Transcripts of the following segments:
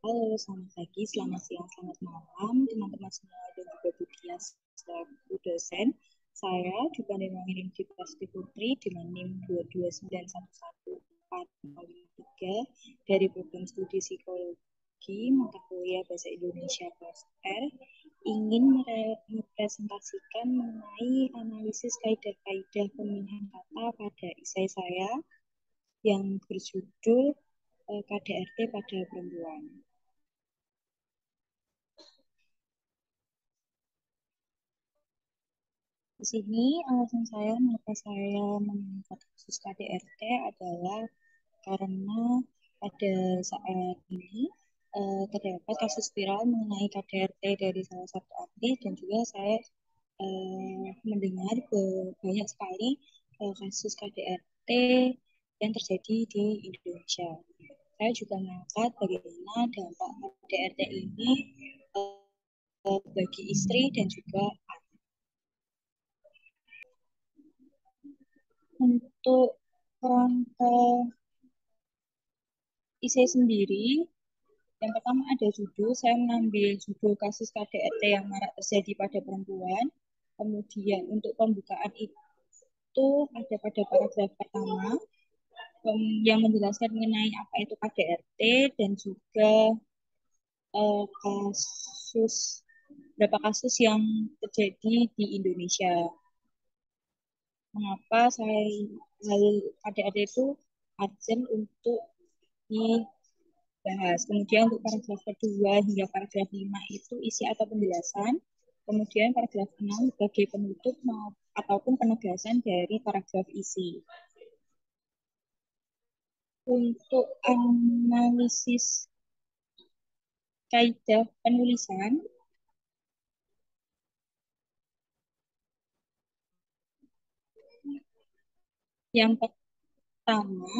Halo, selamat pagi, selamat siang, selamat malam, teman-teman semua dan juga Bu Kia selaku dosen. Saya Dipa Nirmawati Pasti Putri dengan NIM 2291143 dari program studi psikologi mata kuliah bahasa Indonesia kelas R ingin merepresentasikan mengenai analisis kaidah-kaidah pemilihan kata pada esai saya yang berjudul KDRT pada perempuan. Di sini alasan saya mengapa saya mengangkat kasus KDRT adalah karena pada saat ini terdapat kasus viral mengenai KDRT dari salah satu artis dan juga saya mendengar banyak sekali kasus KDRT yang terjadi di Indonesia. Saya juga mengangkat bagaimana dampak KDRT ini bagi istri dan juga untuk kerangka isi sendiri. Yang pertama ada judul, saya mengambil judul kasus KDRT yang marak terjadi pada perempuan. Kemudian untuk pembukaan itu ada pada paragraf pertama yang menjelaskan mengenai apa itu KDRT dan juga kasus beberapa kasus yang terjadi di Indonesia. Mengapa saya hal KDRT itu urgent untuk dibahas. Kemudian untuk paragraf kedua hingga paragraf 5 itu isi atau penjelasan. Kemudian paragraf 6 sebagai penutup ataupun penegasan dari paragraf isi. Untuk analisis kaidah penulisan, yang pertama,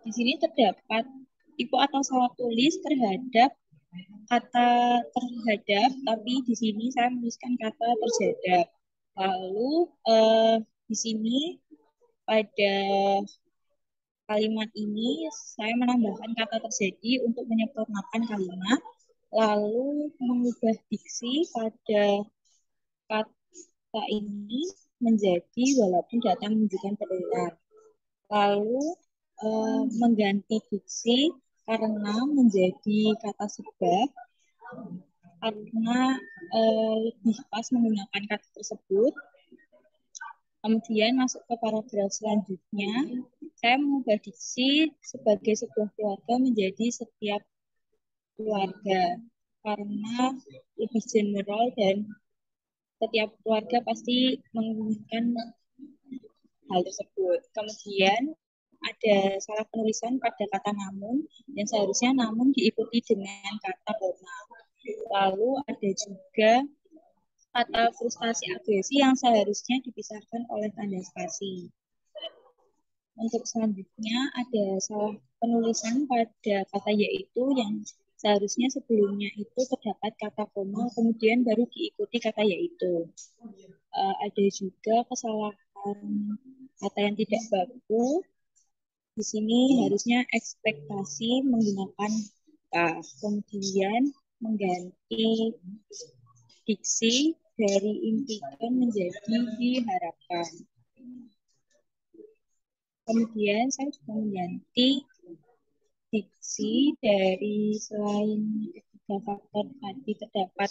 di sini terdapat tipe atau salah tulis terhadap kata terhadap, tapi di sini saya menuliskan kata terhadap. Lalu di sini pada kalimat ini saya menambahkan kata terjadi untuk menyempurnakan kalimat, lalu mengubah diksi pada kata ini menjadi walaupun data menunjukkan benar. Lalu mengganti diksi karena menjadi kata sebab karena lebih pas menggunakan kata tersebut. Kemudian masuk ke paragraf selanjutnya, saya mengubah diksi sebagai sebuah keluarga menjadi setiap keluarga karena lebih general dan setiap keluarga pasti menginginkan hal tersebut. Kemudian ada salah penulisan pada kata namun yang seharusnya namun diikuti dengan kata koma. Lalu ada juga kata frustasi agresi yang seharusnya dipisahkan oleh tanda spasi. Untuk selanjutnya ada salah penulisan pada kata yaitu yang seharusnya sebelumnya itu terdapat kata koma kemudian baru diikuti kata yaitu. Ada juga kesalahan kata yang tidak baku. Di sini harusnya ekspektasi menggunakan kemudian mengganti diksi dari impikan menjadi diharapkan. Kemudian saya juga mengganti diksi dari selain ketiga faktor tadi terdapat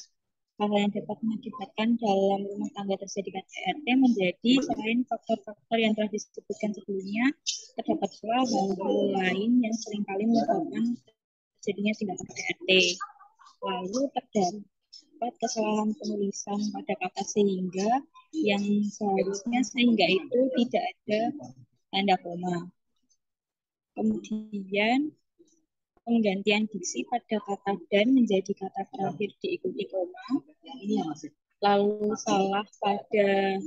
hal yang dapat mengakibatkan dalam rumah tangga terjadi KDRT menjadi selain faktor-faktor yang telah disebutkan sebelumnya terdapat pula hal-hal lain yang seringkali menyebabkan terjadinya tindakan KDRT. Lalu terdapat kesalahan penulisan pada kata sehingga yang seharusnya sehingga itu tidak ada tanda koma. Kemudian penggantian diksi pada kata dan menjadi kata terakhir diikuti koma. Lalu salah pada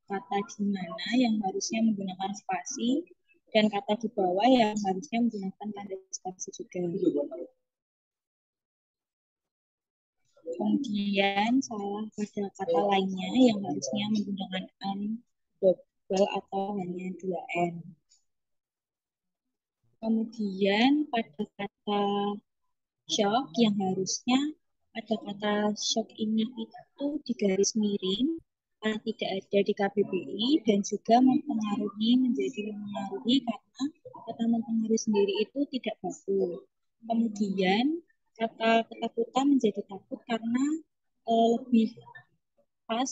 kata di mana yang harusnya menggunakan spasi dan kata di bawah yang harusnya menggunakan tanda spasi juga. Kemudian salah pada kata lainnya yang harusnya menggunakan an double atau hanya 2n. Kemudian pada kata shock yang harusnya pada kata shock ini itu di garis miring karena tidak ada di KBBI dan juga mempengaruhi karena kata mempengaruhi sendiri itu tidak baku. Kemudian kata ketakutan menjadi takut karena lebih pas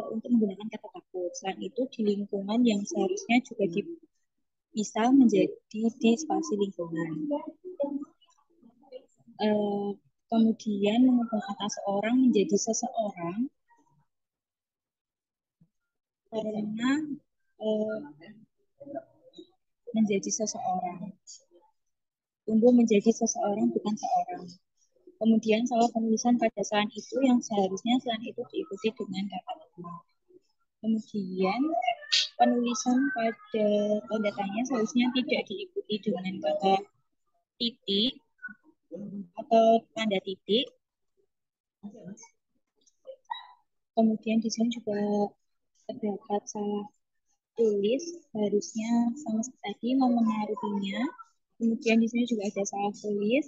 untuk menggunakan kata takut. Selain itu di lingkungan yang seharusnya juga bisa menjadi di spasi lingkungan. Eh, Kemudian mengubah kata seorang menjadi seseorang karena eh, menjadi seseorang, tumbuh menjadi seseorang bukan seorang. Kemudian salah penulisan pada selain itu yang seharusnya selain itu diikuti dengan kata benar. Kemudian penulisan pada tanda tanya seharusnya tidak diikuti dengan kata titik atau tanda titik. Kemudian di sini juga terdapat salah tulis, harusnya sama seperti tadi memengaruhinya. Kemudian di sini juga ada salah tulis,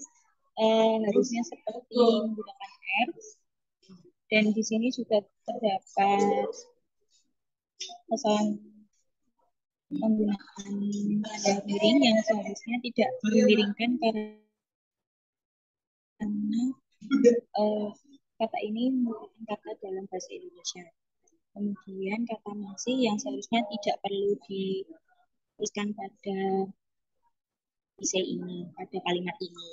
harusnya seperti menggunakan R. Dan di sini juga terdapat kesalahan menggunakan tanda miring yang seharusnya tidak dimiringkan karena kata ini merupakan kata dalam bahasa Indonesia. Kemudian kata masih yang seharusnya tidak perlu dituliskan pada isi ini, pada kalimat ini.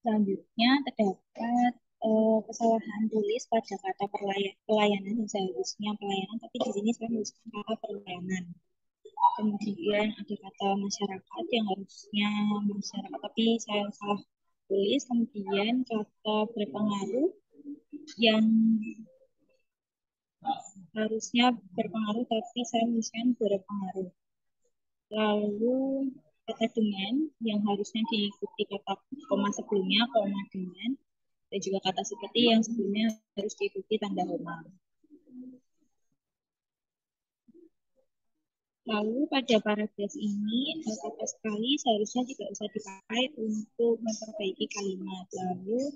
Selanjutnya terdapat kesalahan tulis pada kata pelayanan yang seharusnya pelayanan, tapi di sini saya menuliskan kata pelayanan. Kemudian ada kata masyarakat yang harusnya masyarakat, tapi saya salah tulis. Kemudian kata berpengaruh yang harusnya berpengaruh, tapi saya menuliskan berpengaruh. Lalu kata dengan yang harusnya diikuti kata koma sebelumnya, koma dengan, dan juga kata seperti yang sebelumnya harus diikuti tanda koma. Lalu pada paragraf ini kata sekali seharusnya tidak usah dipakai untuk memperbaiki kalimat. Lalu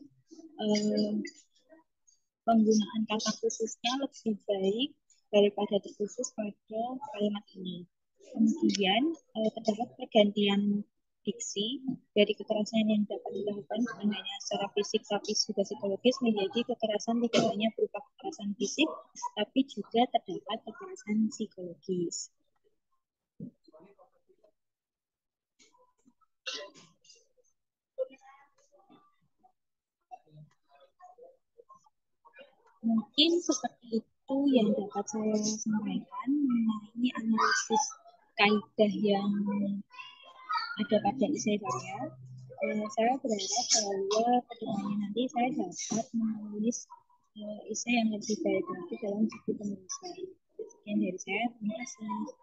penggunaan kata khususnya lebih baik daripada terkhusus pada kalimat ini. Kemudian terdapat pergantian diksi dari kekerasan yang dapat dilakukan bukan hanya secara fisik tapi juga psikologis menjadi kekerasan tidak hanya berupa kekerasan fisik tapi juga terdapat kekerasan psikologis. Mungkin seperti itu yang dapat saya sampaikan mengenai analisis kaidah yang ada pada esai saya. Saya berharap bahwa kedepannya nanti saya dapat menulis esai yang lebih baik lagi dalam buku penulisan. Sekian dari saya, terima kasih.